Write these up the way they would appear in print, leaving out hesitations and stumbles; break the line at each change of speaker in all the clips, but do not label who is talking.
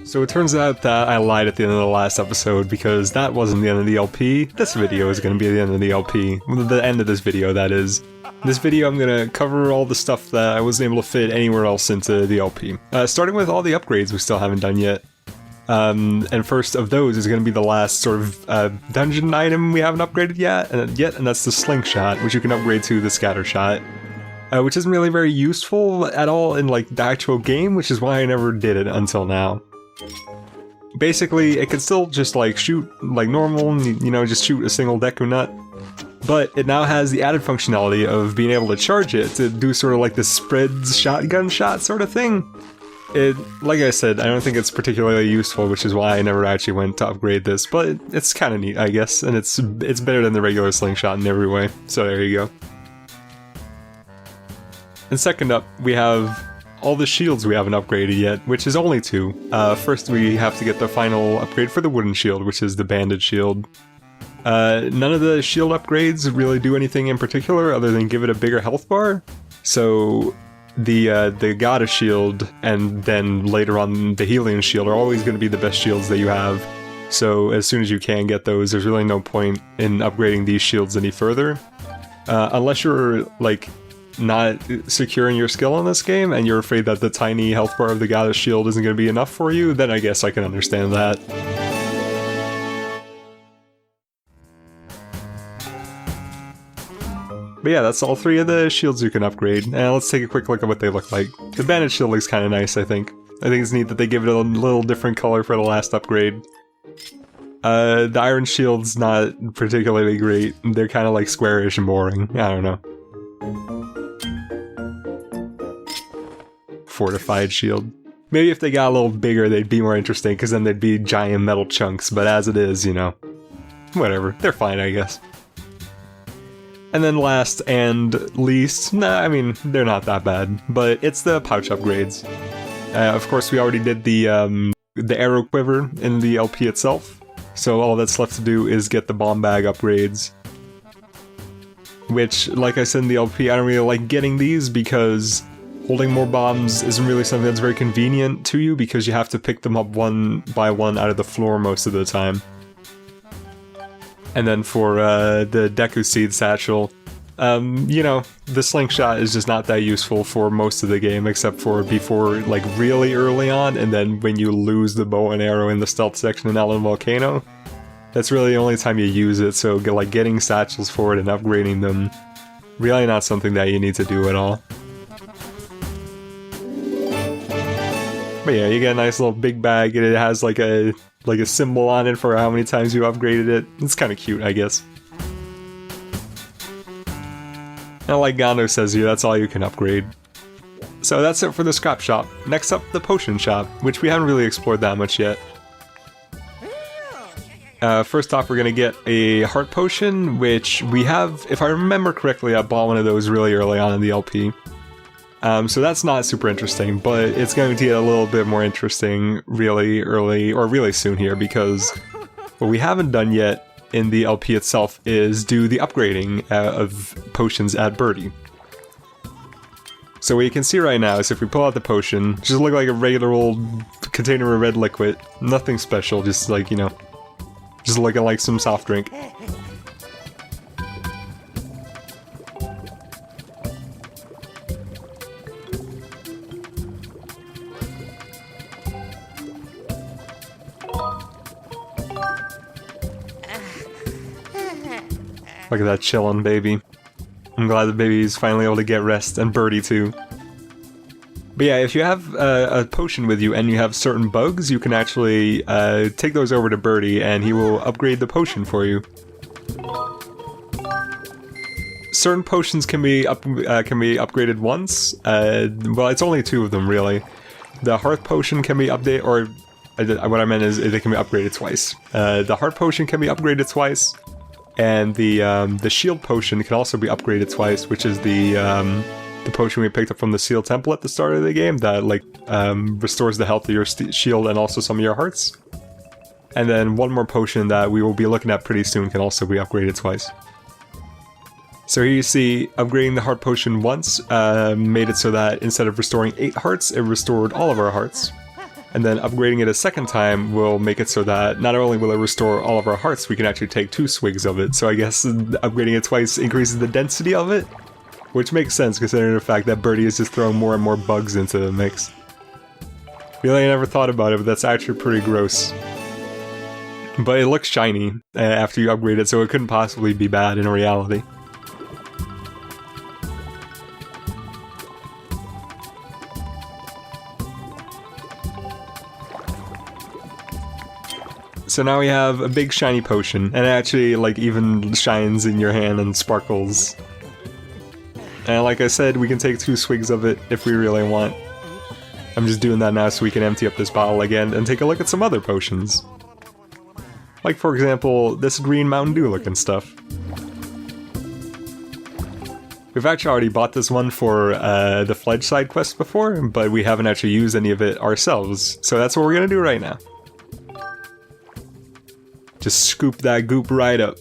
So it turns out that I lied at the end of the last episode because that wasn't the end of the LP. This video is going to be the end of the LP. The end of this video, that is. This video I'm going to cover all the stuff that I wasn't able to fit anywhere else into the LP. Starting with all the upgrades we still haven't done yet. And first of those is going to be the last sort of dungeon item we haven't upgraded yet, and that's the slingshot, which you can upgrade to the scatter shot. Which isn't really very useful at all in like the actual game, which is why I never did it until now. Basically, it can still just like shoot like normal, you know, just shoot a single Deku Nut. But it now has the added functionality of being able to charge it to do sort of like this spreads shotgun shot sort of thing. It, like I said, I don't think it's particularly useful, which is why I never actually went to upgrade this, but it's kind of neat, I guess, and it's better than the regular slingshot in every way, so there you go. And second up, we have all the shields we haven't upgraded yet, which is only 2. First we have to get the final upgrade for the wooden shield, which is the banded shield. None of the shield upgrades really do anything in particular other than give it a bigger health bar, so the goddess shield and then later on the healing shield are always going to be the best shields that you have. So as soon as you can get those, there's really no point in upgrading these shields any further. Unless you're like not securing your skill in this game and you're afraid that the tiny health bar of the goddess shield isn't going to be enough for you, then I guess I can understand that. But yeah, that's all 3 of the shields you can upgrade, and let's take a quick look at what they look like. The banded shield looks kind of nice, I think. I think it's neat that they give it a little different color for the last upgrade. The iron shield's not particularly great. They're kind of like squarish and boring. I don't know. Fortified shield. Maybe if they got a little bigger, they'd be more interesting, because then they'd be giant metal chunks, but as it is, you know, whatever. They're fine, I guess. And then last and least, nah, I mean, they're not that bad, but it's the pouch upgrades. Of course, we already did the arrow quiver in the LP itself, so all that's left to do is get the bomb bag upgrades. Which, like I said in the LP, I don't really like getting these because holding more bombs isn't really something that's very convenient to you because you have to pick them up one by one out of the floor most of the time. And then for the Deku Seed Satchel, you know, the slingshot is just not that useful for most of the game except for before, like, really early on, and then when you lose the bow and arrow in the stealth section in Eldon Volcano. That's really the only time you use it, so like getting satchels for it and upgrading them, really not something that you need to do at all. But yeah, you get a nice little big bag, and it has like a symbol on it for how many times you upgraded it. It's kind of cute, I guess. And like Gondo says here, that's all you can upgrade. So that's it for the scrap shop. Next up, the potion shop, which we haven't really explored that much yet. First off, we're gonna get a heart potion, which we have, if I remember correctly, I bought one of those really early on in the LP. So that's not super interesting, but it's going to get a little bit more interesting really early, or really soon here, because what we haven't done yet in the LP itself is do the upgrading of potions at Birdie. So what you can see right now is if we pull out the potion, just look like a regular old container of red liquid, nothing special, just like, you know, just looking like some soft drink. Look at that chillin' baby. I'm glad the baby's finally able to get rest, and Birdie too. But yeah, if you have a potion with you and you have certain bugs, you can actually take those over to Birdie and he will upgrade the potion for you. Certain potions can be upgraded once. Well, it's only 2 of them really. The Hearth Potion can be updated, or what I meant is they can be upgraded twice. The Heart Potion can be upgraded twice. And the Shield Potion can also be upgraded twice, which is the potion we picked up from the Seal Temple at the start of the game that like restores the health of your shield and also some of your hearts. And then one more potion that we will be looking at pretty soon can also be upgraded twice. So here you see upgrading the Heart Potion once made it so that instead of restoring 8 hearts, it restored all of our hearts. And then upgrading it a second time will make it so that not only will it restore all of our hearts, we can actually take 2 swigs of it. So I guess upgrading it twice increases the density of it, which makes sense considering the fact that Birdie is just throwing more and more bugs into the mix. Really, I never thought about it, but that's actually pretty gross. But it looks shiny after you upgrade it, so it couldn't possibly be bad in reality. So now we have a big shiny potion, and it actually like even shines in your hand and sparkles. And like I said, we can take 2 swigs of it if we really want. I'm just doing that now so we can empty up this bottle again and take a look at some other potions. Like for example, this green Mountain Dew looking stuff. We've actually already bought this one for the Fledge side quest before, but we haven't actually used any of it ourselves, so that's what we're gonna do right now. Just scoop that goop right up.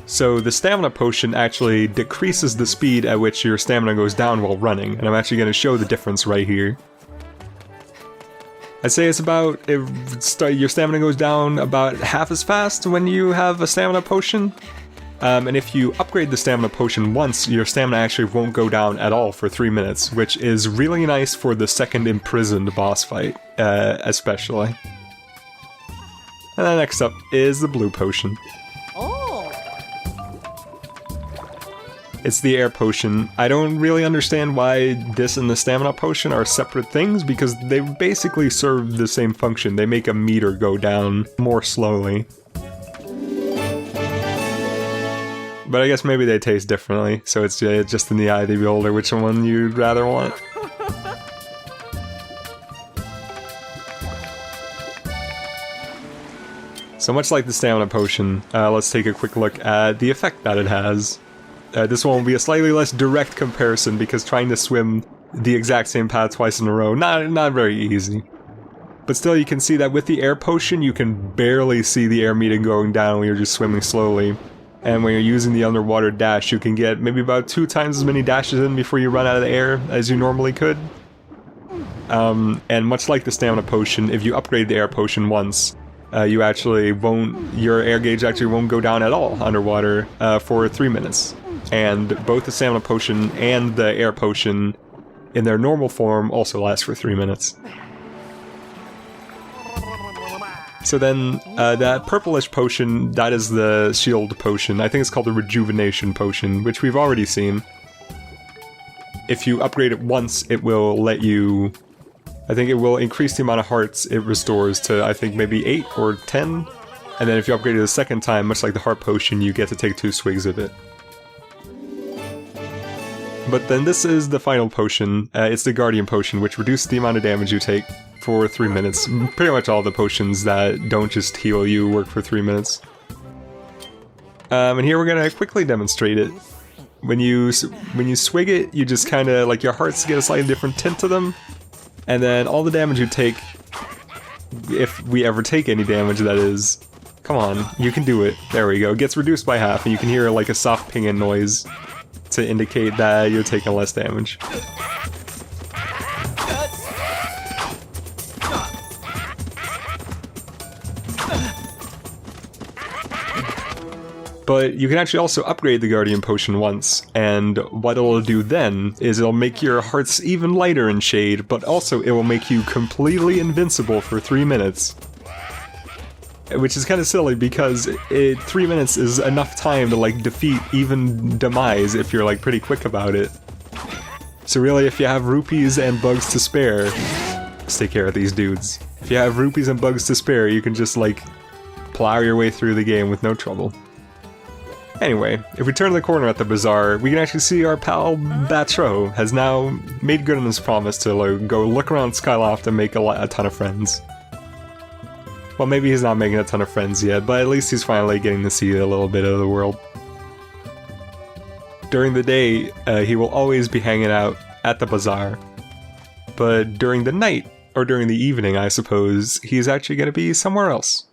So the stamina potion actually decreases the speed at which your stamina goes down while running, and I'm actually going to show the difference right here. I'd say it's about, your stamina goes down about half as fast when you have a stamina potion. And if you upgrade the stamina potion once, your stamina actually won't go down at all for 3 minutes, which is really nice for the second imprisoned boss fight, especially. And then next up is the blue potion. It's the air potion. I don't really understand why this and the stamina potion are separate things, because they basically serve the same function. They make a meter go down more slowly. But I guess maybe they taste differently, so it's just in the eye of the beholder which one you'd rather want. So much like the stamina potion, let's take a quick look at the effect that it has. This one will be a slightly less direct comparison because trying to swim the exact same path twice in a row, not very easy. But still, you can see that with the air potion, you can barely see the air meter going down when you're just swimming slowly. And when you're using the underwater dash, you can get maybe about 2 times as many dashes in before you run out of the air as you normally could. And much like the stamina potion, if you upgrade the air potion once, your air gauge actually won't go down at all underwater for 3 minutes. And both the stamina potion and the air potion in their normal form also last for 3 minutes. So then, that purplish potion, that is the shield potion. I think it's called the rejuvenation potion, which we've already seen. If you upgrade it once, it will let you... I think it will increase the amount of hearts it restores to, I think, maybe 8 or 10. And then if you upgrade it a second time, much like the heart potion, you get to take 2 swigs of it. But then this is the final potion. It's the Guardian Potion, which reduces the amount of damage you take for 3 minutes. Pretty much all the potions that don't just heal you work for 3 minutes. And here we're gonna quickly demonstrate it. When you swig it, you just kinda, like, your hearts get a slightly different tint to them. And then all the damage you take, if we ever take any damage that is, come on, you can do it. There we go. It gets reduced by half, and you can hear like a soft pinging noise to indicate that you're taking less damage. But you can actually also upgrade the Guardian Potion once, and what it'll do then is it'll make your hearts even lighter in shade, but also it will make you completely invincible for 3 minutes. Which is kind of silly because 3 minutes is enough time to like defeat even Demise if you're like pretty quick about it. So really, if you have rupees and bugs to spare, let's take care of these dudes. If you have rupees and bugs to spare, you can just like plow your way through the game with no trouble. Anyway, if we turn the corner at the bazaar, we can actually see our pal Batro has now made good on his promise to like, go look around Skyloft and make a ton of friends. Well, maybe he's not making a ton of friends yet, but at least he's finally getting to see a little bit of the world. During the day, he will always be hanging out at the bazaar. But during the night, or during the evening, I suppose, he's actually going to be somewhere else.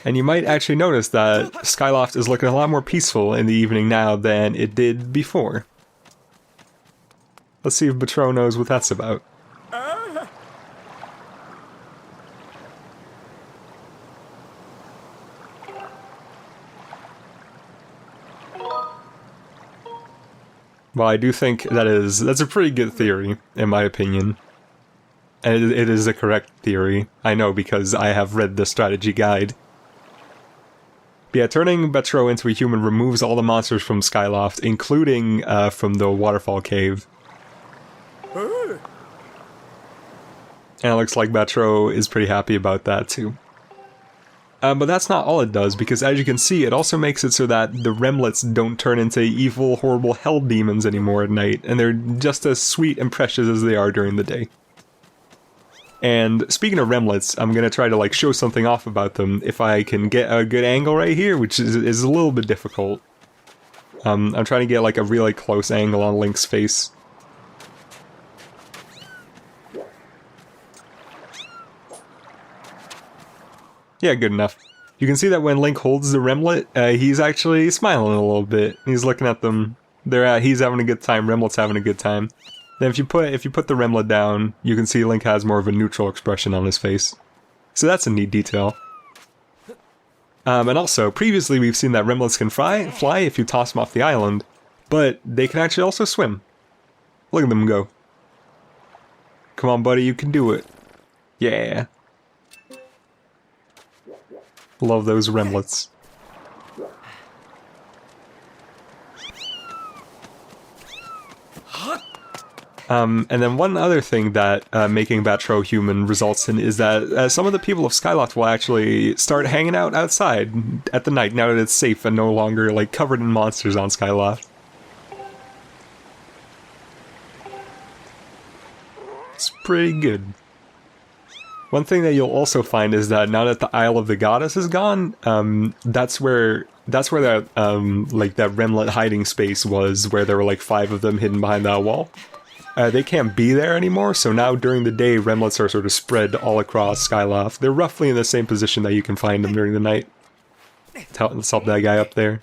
And you might actually notice that Skyloft is looking a lot more peaceful in the evening now than it did before. Let's see if Batro knows what that's about. Well, I do think that's a pretty good theory, in my opinion. And it is a correct theory. I know because I have read the strategy guide. But yeah, turning Batro into a human removes all the monsters from Skyloft, including from the waterfall cave. And it looks like Batro is pretty happy about that too. But that's not all it does, because as you can see, it also makes it so that the remlets don't turn into evil, horrible hell demons anymore at night, and they're just as sweet and precious as they are during the day. And speaking of remlets, I'm gonna try to like show something off about them if I can get a good angle right here, which is a little bit difficult. I'm trying to get like a really close angle on Link's face. Yeah, good enough. You can see that when Link holds the remlet, he's actually smiling a little bit. He's looking at them. He's having a good time. Remlet's having a good time. Then if you put the remlet down, you can see Link has more of a neutral expression on his face. So that's a neat detail. And also, previously we've seen that remlets can fly if you toss them off the island, but they can actually also swim. Look at them go. Come on, buddy, you can do it. Yeah. Love those remlets. And then one other thing that making Batro human results in is that some of the people of Skyloft will actually start hanging out outside at the night now that it's safe and no longer like covered in monsters on Skyloft. It's pretty good. One thing that you'll also find is that now that the Isle of the Goddess is gone, that's where that like that remlet hiding space was, where there were like 5 of them hidden behind that wall. They can't be there anymore, so now during the day, remlets are sort of spread all across Skyloft. They're roughly in the same position that you can find them during the night. Let's help that guy up there.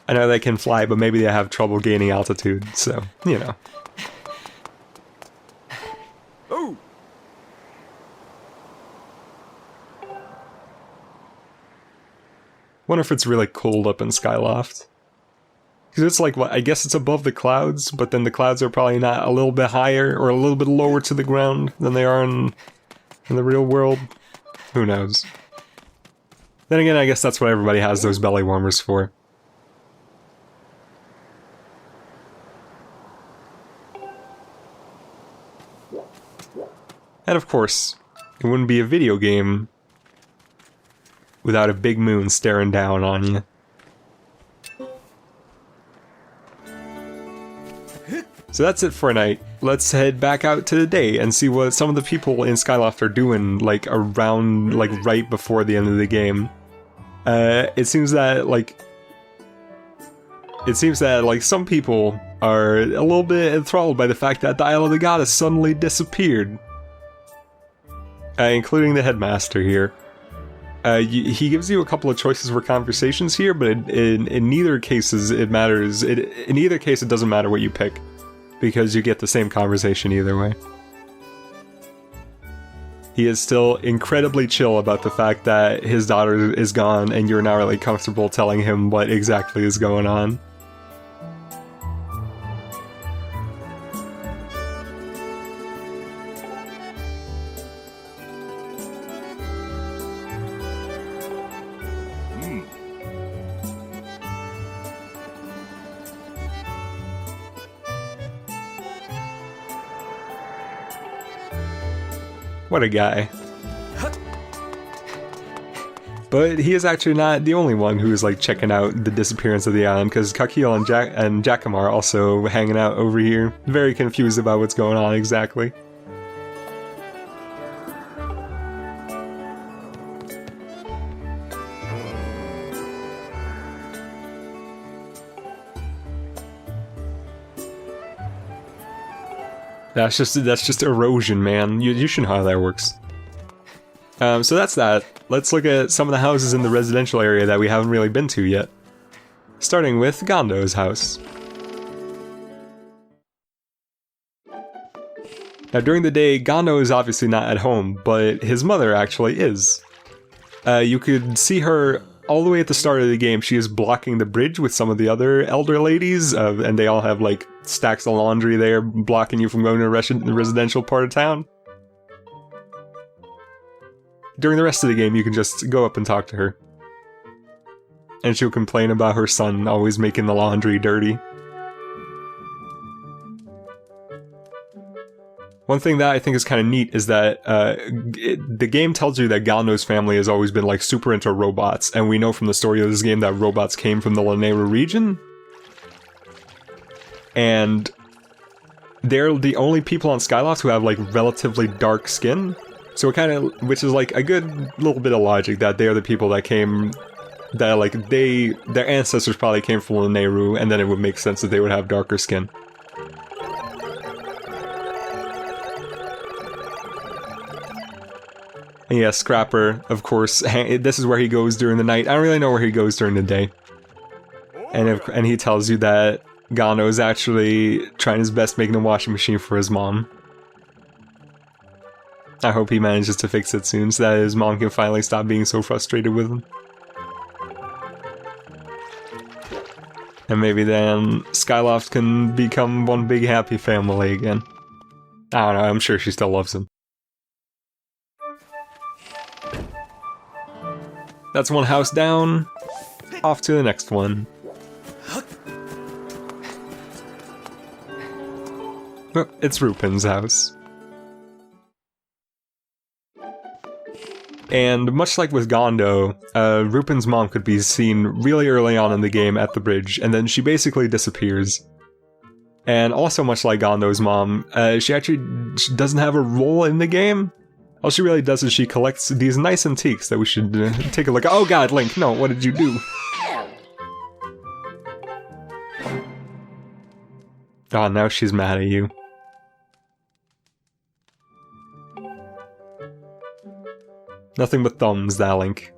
I know they can fly, but maybe they have trouble gaining altitude, so, you know. Wonder if it's really cold up in Skyloft. Because it's like, what, I guess it's above the clouds, but then the clouds are probably not a little bit higher or a little bit lower to the ground than they are in the real world. Who knows? Then again, I guess that's what everybody has those belly warmers for. And of course, it wouldn't be a video game without a big moon staring down on you. So that's it for a night. Let's head back out to the day and see what some of the people in Skyloft are doing, like, around, like, right before the end of the game. It seems that, some people are a little bit enthralled by the fact that the Isle of the Goddess suddenly disappeared. Including the headmaster here. He gives you a couple of choices for conversations here, but in neither cases it matters. In either case, it doesn't matter what you pick, because you get the same conversation either way. He is still incredibly chill about the fact that his daughter is gone, and you're not really comfortable telling him what exactly is going on. What a guy. But he is actually not the only one who's like checking out the disappearance of the island, because Kakil and Jackamar are also hanging out over here, very confused about what's going on exactly. That's just erosion, man. You should know how that works. So that's that. Let's look at some of the houses in the residential area that we haven't really been to yet. Starting with Gondo's house. Now during the day, Gondo is obviously not at home, but his mother actually is. You could see her all the way at the start of the game. She is blocking the bridge with some of the other elder ladies, and they all have like stacks of laundry there blocking you from going to the residential part of town. During the rest of the game, you can just go up and talk to her. And she'll complain about her son always making the laundry dirty. One thing that I think is kind of neat is that the game tells you that Gondo's family has always been like super into robots, and we know from the story of this game that robots came from the Lanayru region. And they're the only people on Skyloft who have like relatively dark skin. So it kind of, which is like a good little bit of logic that they are the people that came, that like their ancestors probably came from Lanayru, and then it would make sense that they would have darker skin. And yeah, Scrapper, of course, this is where he goes during the night. I don't really know where he goes during the day. And he tells you that Gondo is actually trying his best making a washing machine for his mom. I hope he manages to fix it soon so that his mom can finally stop being so frustrated with him. And maybe then Skyloft can become one big happy family again. I don't know, I'm sure she still loves him. That's one house down. Off to the next one. Oh, it's Rupin's house. And much like with Gondo, Rupin's mom could be seen really early on in the game at the bridge, and then she basically disappears. And also much like Gondo's mom, she doesn't have a role in the game. All she really does is she collects these nice antiques that we should take a look at. Oh god, Link, no, what did you do? Oh, now she's mad at you. Nothing but thumbs, that Link.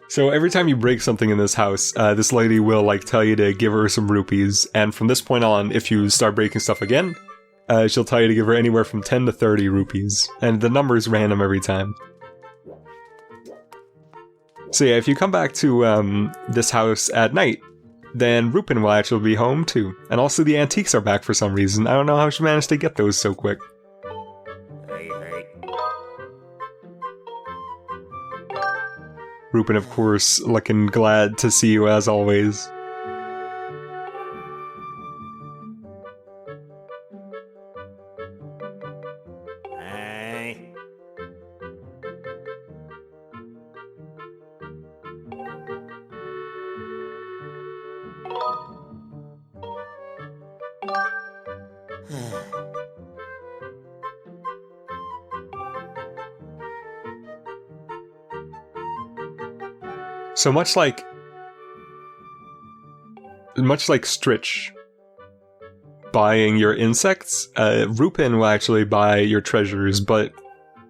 So every time you break something in this house, this lady will like tell you to give her some rupees, and from this point on, if you start breaking stuff again, she'll tell you to give her anywhere from 10 to 30 rupees, and the number is random every time. So yeah, if you come back to this house at night, then Rupin will actually be home too. And also the antiques are back for some reason. I don't know how she managed to get those so quick. Rupin, of course, looking glad to see you as always. So much like Stritch buying your insects, Rupin will actually buy your treasures, but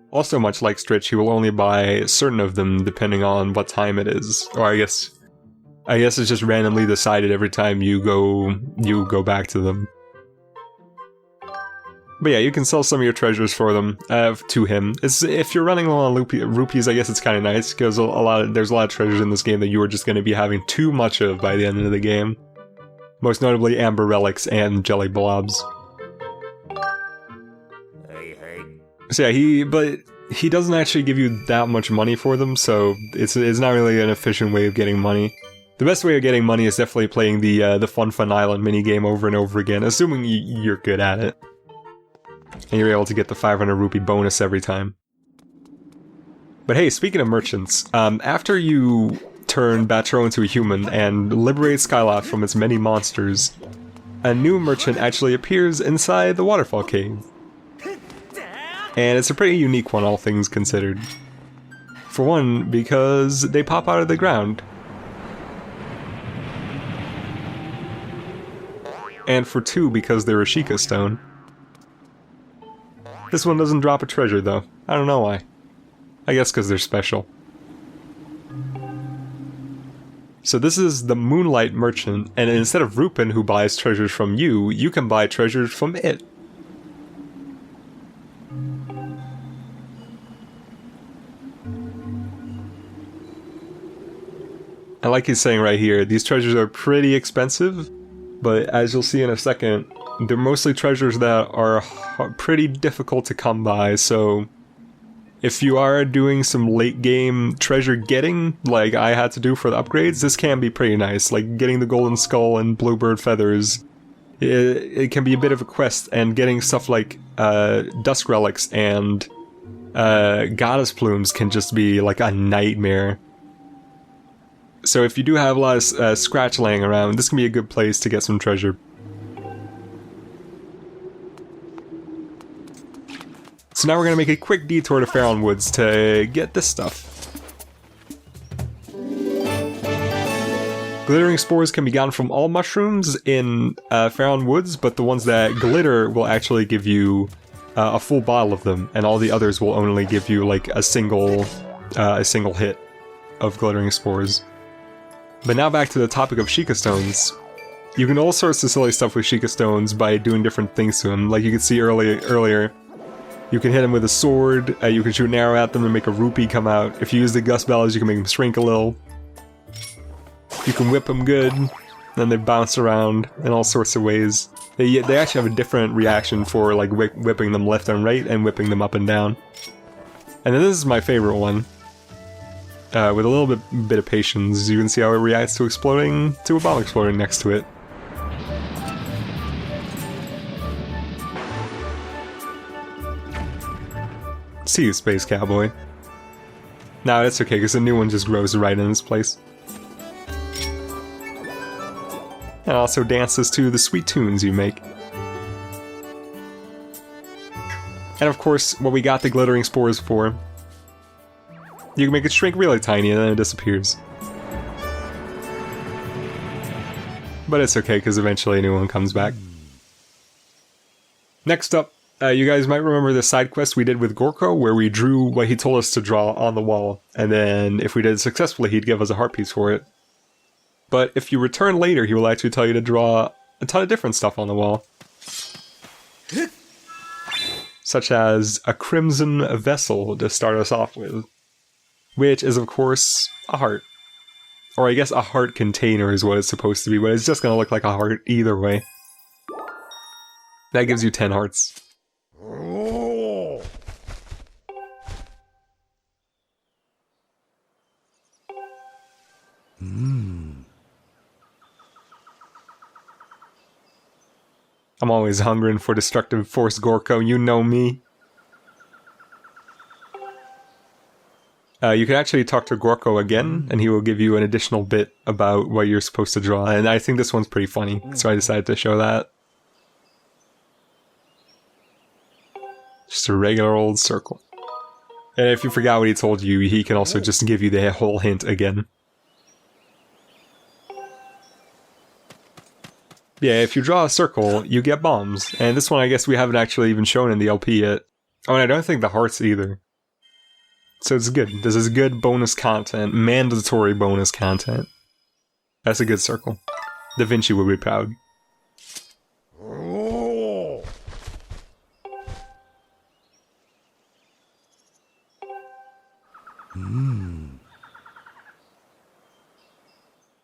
also much like Stritch, he will only buy certain of them depending on what time it is. Or I guess it's just randomly decided every time you go back to them. But yeah, you can sell some of your treasures for them to him. If you're running low on rupees, I guess it's kind of nice because there's a lot of treasures in this game that you are just going to be having too much of by the end of the game. Most notably, amber relics and jelly blobs. So yeah, but he doesn't actually give you that much money for them, so it's not really an efficient way of getting money. The best way of getting money is definitely playing the Fun Island minigame over and over again, assuming you're good at it. And you're able to get the 500 rupee bonus every time. But hey, speaking of merchants, after you turn Batro into a human and liberate Skyloft from its many monsters, a new merchant actually appears inside the waterfall cave. And it's a pretty unique one, all things considered. For one, because they pop out of the ground. and for 2 because they're a Shika stone. This one doesn't drop a treasure though. I don't know why. I guess because they're special. So this is the Moonlight Merchant, and instead of Rupin who buys treasures from you, you can buy treasures from it. And like he's saying right here, these treasures are pretty expensive, but as you'll see in a second, they're mostly treasures that are pretty difficult to come by, so if you are doing some late game treasure getting, like I had to do for the upgrades, this can be pretty nice. Like getting the golden skull and bluebird feathers, it can be a bit of a quest, and getting stuff like dusk relics and goddess plumes can just be like a nightmare. So if you do have a lot of scratch laying around, this can be a good place to get some treasure. So now we're going to make a quick detour to Faron Woods to get this stuff. Glittering spores can be gotten from all mushrooms in Faron Woods, but the ones that glitter will actually give you a full bottle of them, and all the others will only give you like a single hit of glittering spores. But now back to the topic of Shika stones. You can do all sorts of silly stuff with Shika stones by doing different things to them. Like you could see earlier, you can hit them with a sword, you can shoot an arrow at them and make a rupee come out. If you use the gust bellows, you can make them shrink a little. You can whip them good, then they bounce around in all sorts of ways. They actually have a different reaction for like whipping them left and right and whipping them up and down. And then this is my favorite one. With a little bit of patience, you can see how it reacts to exploding, to a bomb exploding next to it. See you, Space Cowboy. Nah, that's okay, because the new one just grows right in its place. And also dances to the sweet tunes you make. And of course, what we got the glittering spores for, you can make it shrink really tiny and then it disappears. But it's okay, because eventually a new one comes back. Next up, you guys might remember the side quest we did with Gorko, where we drew what he told us to draw on the wall, and then if we did it successfully, he'd give us a heart piece for it. But if you return later, he will actually tell you to draw a ton of different stuff on the wall. Such as a crimson vessel to start us off with. Which is, of course, a heart. Or I guess a heart container is what it's supposed to be, but it's just gonna look like a heart either way. That gives you 10 hearts. I'm always hungering for destructive force, Gorko, you know me. You can actually talk to Gorko again, and he will give you an additional bit about what you're supposed to draw, and I think this one's pretty funny, so I decided to show that. Just a regular old circle. And if you forgot what he told you, he can also just give you the whole hint again. Yeah, if you draw a circle, you get bombs, and this one I guess we haven't actually even shown in the LP yet. Oh, and I don't think the hearts either. So it's good. This is good bonus content. Mandatory bonus content. That's a good circle. Da Vinci would be proud.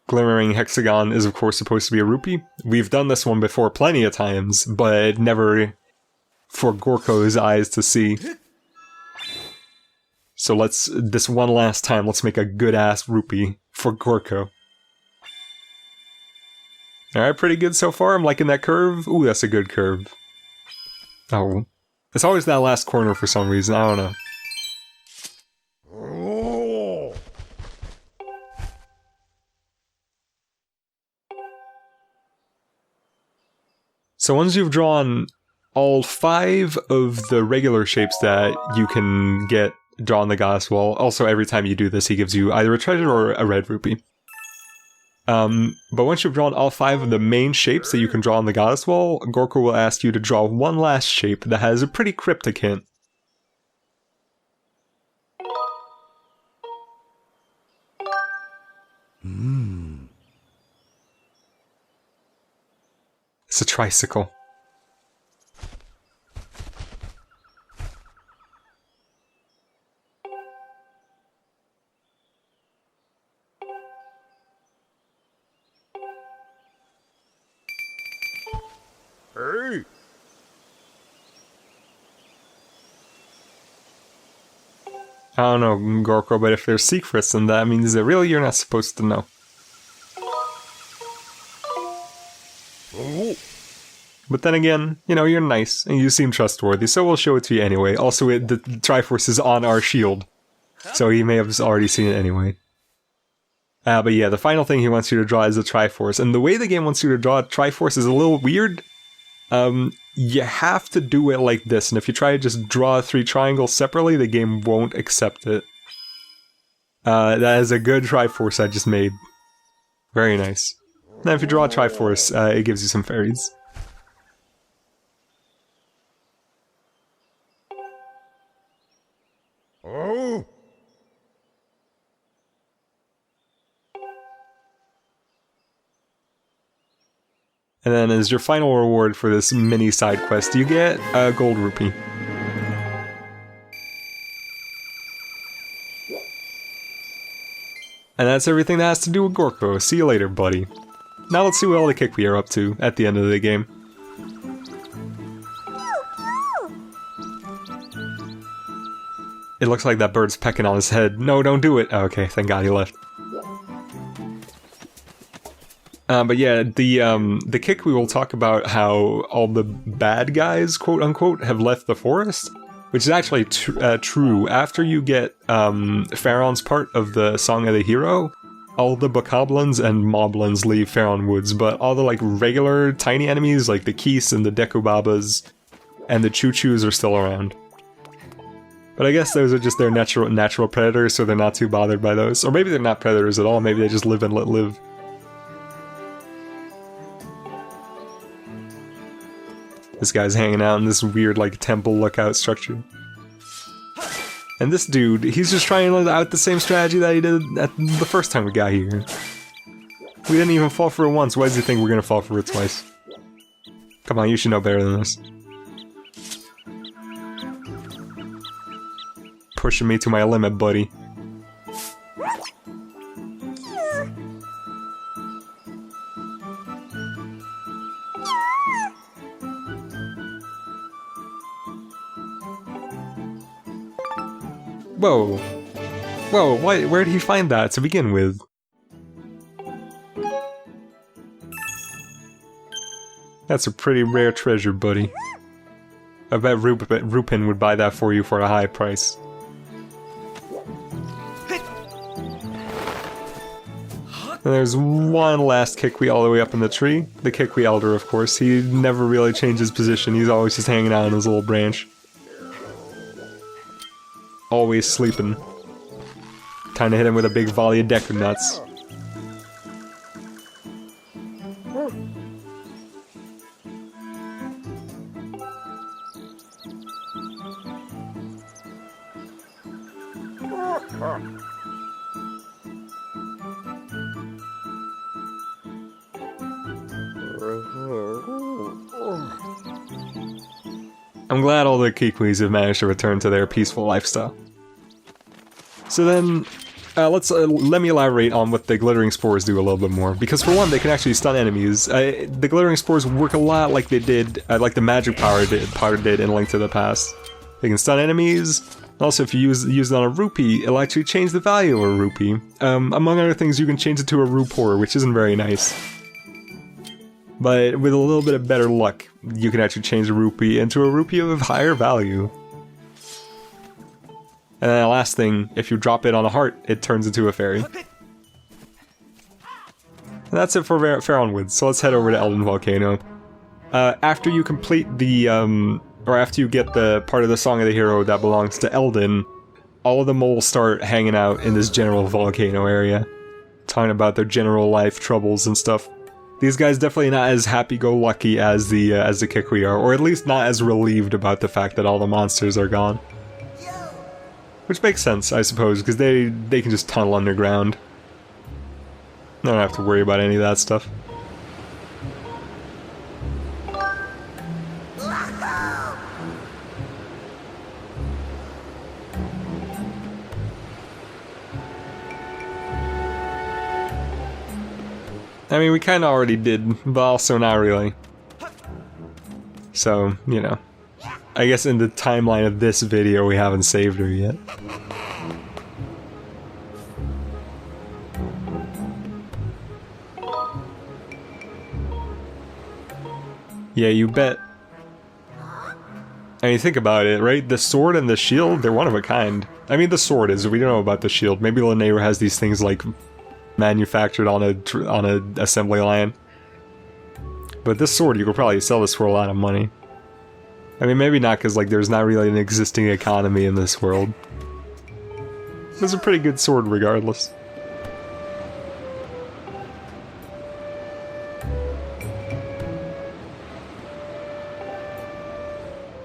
Glimmering hexagon is of course supposed to be a rupee. We've done this one before plenty of times, but never for Gorko's eyes to see. So this one last time, let's make a good-ass rupee for Gorko. Alright, pretty good so far. I'm liking that curve. Ooh, that's a good curve. Oh. It's always that last corner for some reason, I don't know. So once you've drawn all 5 of the regular shapes that you can get draw on the goddess wall. Also, every time you do this, he gives you either a treasure or a red rupee. But once you've drawn all 5 of the main shapes that you can draw on the goddess wall, Gorko will ask you to draw one last shape that has a pretty cryptic hint. It's a tricycle.
Hey.
I don't know, Gorko, but if there's secrets, then that means that really you're not supposed to know. But then again, you know, you're nice, and you seem trustworthy, so we'll show it to you anyway. Also, the Triforce is on our shield, so he may have already seen it anyway. But yeah, the final thing he wants you to draw is a Triforce, and the way the game wants you to draw a Triforce is a little weird. You have to do it like this, and if you try to just draw 3 triangles separately, the game won't accept it. That is a good Triforce I just made. Very nice. Now if you draw a Triforce, it gives you some fairies.
Oh.
And then as your final reward for this mini side quest, you get a gold rupee. And that's everything that has to do with Gorko. See you later, buddy. Now let's see what all the Kikwi are up to at the end of the game. It looks like that bird's pecking on his head. No, don't do it! Oh, okay, thank God he left. But yeah, the Kikwi will talk about how all the bad guys, quote-unquote, have left the forest. Which is actually true. After you get Faron's part of the Song of the Hero, all the bokoblins and moblins leave Faron Woods, but all the like regular tiny enemies like the Keese and the Dekubabas and the Choo-Choos are still around. But I guess those are just their natural predators, so they're not too bothered by those. Or maybe they're not predators at all, maybe they just live and let live. This guy's hanging out in this weird, like, temple lookout structure. And this dude, he's just trying out the same strategy that he did at the first time we got here. We didn't even fall for it once, why does he think we're gonna fall for it twice? Come on, you should know better than this. Pushing me to my limit, buddy. Whoa. Whoa, where did he find that to begin with? That's a pretty rare treasure, buddy. I bet Rupin would buy that for you for a high price. And there's one last Kikwi all the way up in the tree. The Kikwi Elder, of course. He never really changes position. He's always just hanging out on his little branch. Always sleeping. Time to hit him with a big volley of Deku Nuts. I'm glad all the Kikwis have managed to return to their peaceful lifestyle. So then, let me elaborate on what the Glittering Spores do a little bit more. Because for one, they can actually stun enemies. The Glittering Spores work a lot like they did, like the magic power did in Link to the Past. They can stun enemies. Also, if you use it on a rupee, it'll actually change the value of a rupee. Among other things, you can change it to a rupor, which isn't very nice. But with a little bit of better luck, you can actually change a rupee into a rupee of higher value. And then the last thing, if you drop it on a heart, it turns into a fairy. And that's it for Faron Woods, so let's head over to Eldon Volcano. After you complete the, or after you get the part of the Song of the Hero that belongs to Eldon, all of the moles start hanging out in this general volcano area. talking about their general life troubles and stuff. These guys definitely not as happy-go-lucky as the Kikwi are, or at least not as relieved about the fact that all the monsters are gone. Which makes sense, I suppose, because they can just tunnel underground. They don't have to worry about any of that stuff. I mean, we kind of already did, but also not really. So, you know. I guess in the timeline of this video, we haven't saved her yet. Yeah, you bet. I mean, think about it, right? The sword and the shield, they're one of a kind. I mean, the sword is, we don't know about the shield. Maybe Lanayru has these things, like, manufactured on a assembly line. But this sword, you could probably sell this for a lot of money. I mean, maybe not, because, like, there's not really an existing economy in this world. It's a pretty good sword regardless.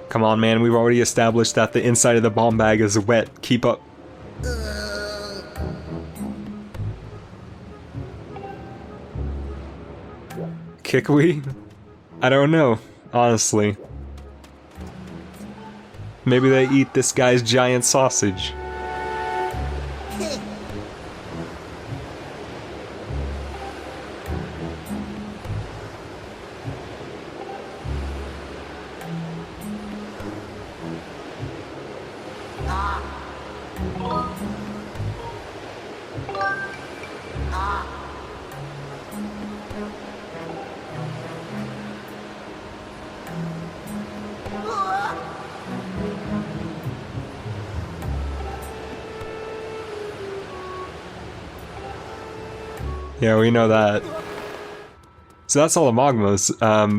Come on, man, we've already established that the inside of the bomb bag is wet. Keep up. Kikwi? I don't know, honestly. Maybe they eat this guy's giant sausage. Yeah, we know that. So that's all the Magmas,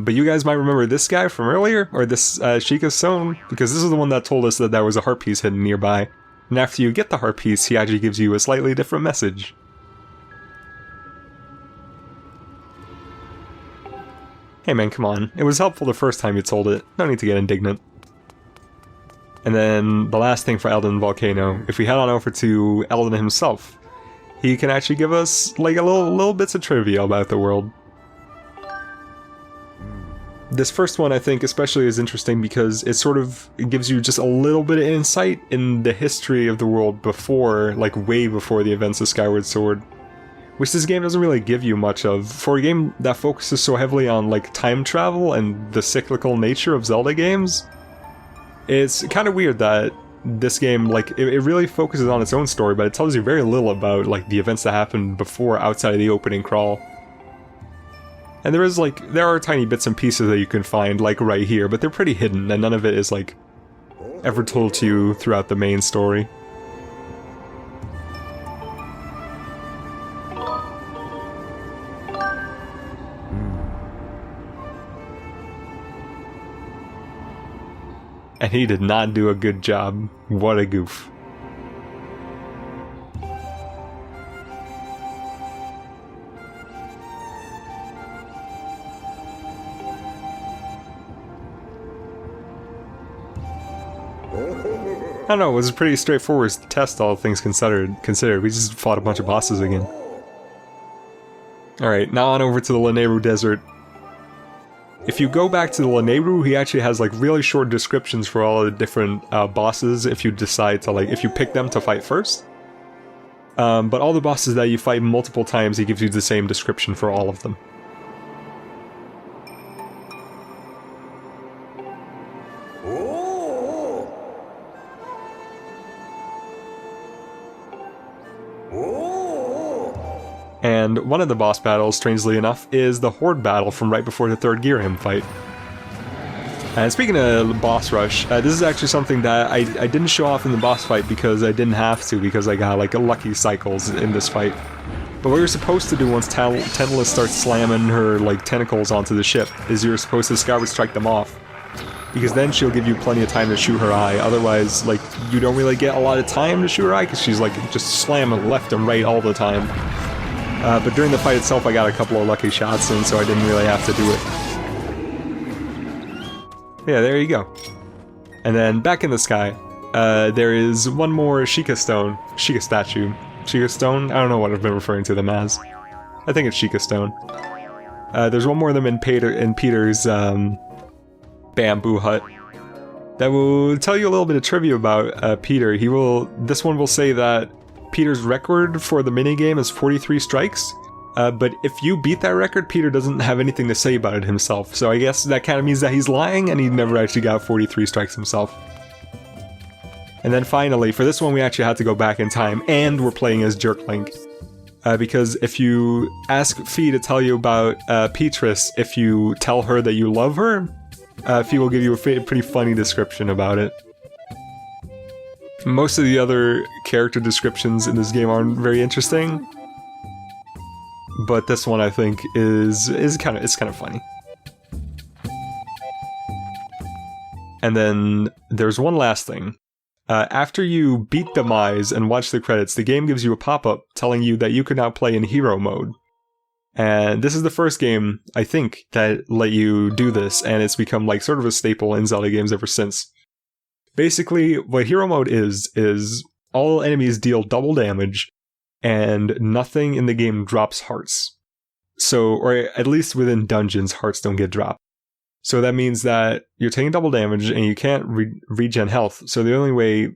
but you guys might remember this guy from earlier? Or this Shika stone? Because this is the one that told us that there was a heart piece hidden nearby. And after you get the heart piece, he actually gives you a slightly different message. Hey man, come on. It was helpful the first time you told it. No need to get indignant. And then the last thing for Eldon Volcano. If we head on over to Eldon himself, he can actually give us like a little bits of trivia about the world. This first one I think especially is interesting because it gives you just a little bit of insight in the history of the world before, like way before the events of Skyward Sword. Which this game doesn't really give you much of. For a game that focuses so heavily on like time travel and the cyclical nature of Zelda games, it's kind of weird that this game, like, it really focuses on its own story, but it tells you very little about, like, the events that happened before outside of the opening crawl. And there are tiny bits and pieces that you can find, like, right here, but they're pretty hidden, and none of it is, like, ever told to you throughout the main story. And he did not do a good job. What a goof. I don't know, it was a pretty straightforward test, all things considered. We just fought a bunch of bosses again. Alright, now on over to the Lanayru Desert. If you go back to the Lanayru, he actually has like really short descriptions for all the different bosses if you decide to if you pick them to fight first. But all the bosses that you fight multiple times, he gives you the same description for all of them. And one of the boss battles, strangely enough, is the Horde battle from right before the third Girahim fight. And speaking of boss rush, this is actually something that I didn't show off in the boss fight because I didn't have to, because I got like a lucky cycles in this fight. But what you're supposed to do once Tantalus starts slamming her like tentacles onto the ship is you're supposed to Skyward Strike them off. Because then she'll give you plenty of time to shoot her eye, otherwise like you don't really get a lot of time to shoot her eye because she's like just slamming left and right all the time. But during the fight itself, I got a couple of lucky shots in, so I didn't really have to do it. Yeah, there you go. And then back in the sky, there is one more Shika stone. Shika statue. Shika stone? I don't know what I've been referring to them as. I think it's Shika stone. There's one more of them in Peter's bamboo hut that will tell you a little bit of trivia about Peter. This one will say that Peter's record for the minigame is 43 strikes, but if you beat that record, Peter doesn't have anything to say about it himself, so I guess that kind of means that he's lying and he never actually got 43 strikes himself. And then finally, for this one we actually had to go back in time, and we're playing as Jerk Link. Because if you ask Fee to tell you about Petrus, if you tell her that you love her, Fee will give you a pretty funny description about it. Most of the other character descriptions in this game aren't very interesting, but this one I think is kind of funny. And then there's one last thing. After you beat Demise and watch the credits, the game gives you a pop-up telling you that you can now play in hero mode. And this is the first game, I think, that let you do this, and it's become like sort of a staple in Zelda games ever since. Basically, what hero mode is all enemies deal double damage, and nothing in the game drops hearts. So, or at least within dungeons, hearts don't get dropped. So that means that you're taking double damage and you can't regen health. So the only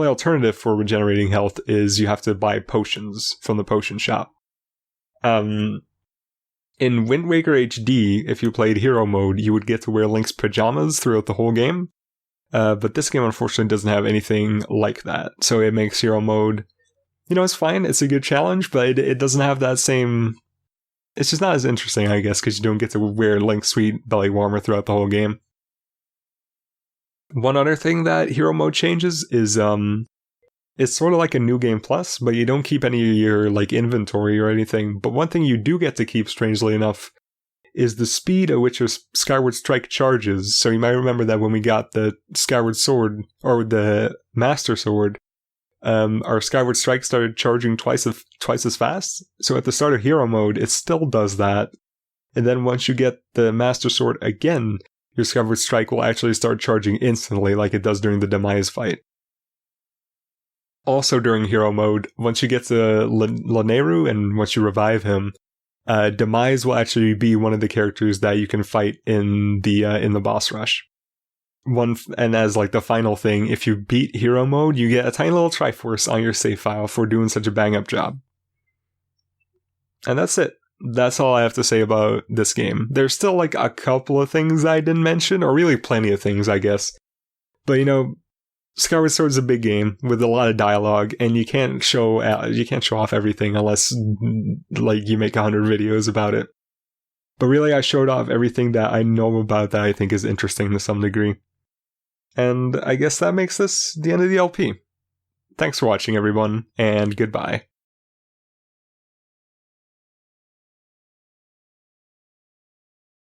alternative for regenerating health is you have to buy potions from the potion shop. In Wind Waker HD, if you played hero mode, you would get to wear Link's pajamas throughout the whole game. But this game unfortunately doesn't have anything like that. So it makes hero mode, it's fine, it's a good challenge, but it doesn't have that same... It's just not as interesting, I guess, because you don't get to wear Link's sweet belly warmer throughout the whole game. One other thing that hero mode changes is, it's sort of like a New Game Plus, but you don't keep any of your, inventory or anything. But one thing you do get to keep, strangely enough, is the speed at which your Skyward Strike charges. So you might remember that when we got the Skyward Sword, or the Master Sword, our Skyward Strike started charging twice as fast. So at the start of hero mode, it still does that. And then once you get the Master Sword again, your Skyward Strike will actually start charging instantly like it does during the Demise fight. Also during hero mode, once you get to Laneru and once you revive him, Demise will actually be one of the characters that you can fight in the boss rush. And as the final thing, if you beat hero mode, you get a tiny little Triforce on your save file for doing such a bang-up job. And that's it. That's all I have to say about this game. There's still a couple of things I didn't mention, or really plenty of things, I guess. But Skyward Sword is a big game with a lot of dialogue, and you can't show off everything unless you make 100 videos about it. But really, I showed off everything that I know about that I think is interesting to some degree. And I guess that makes this the end of the LP. Thanks for watching, everyone, and goodbye.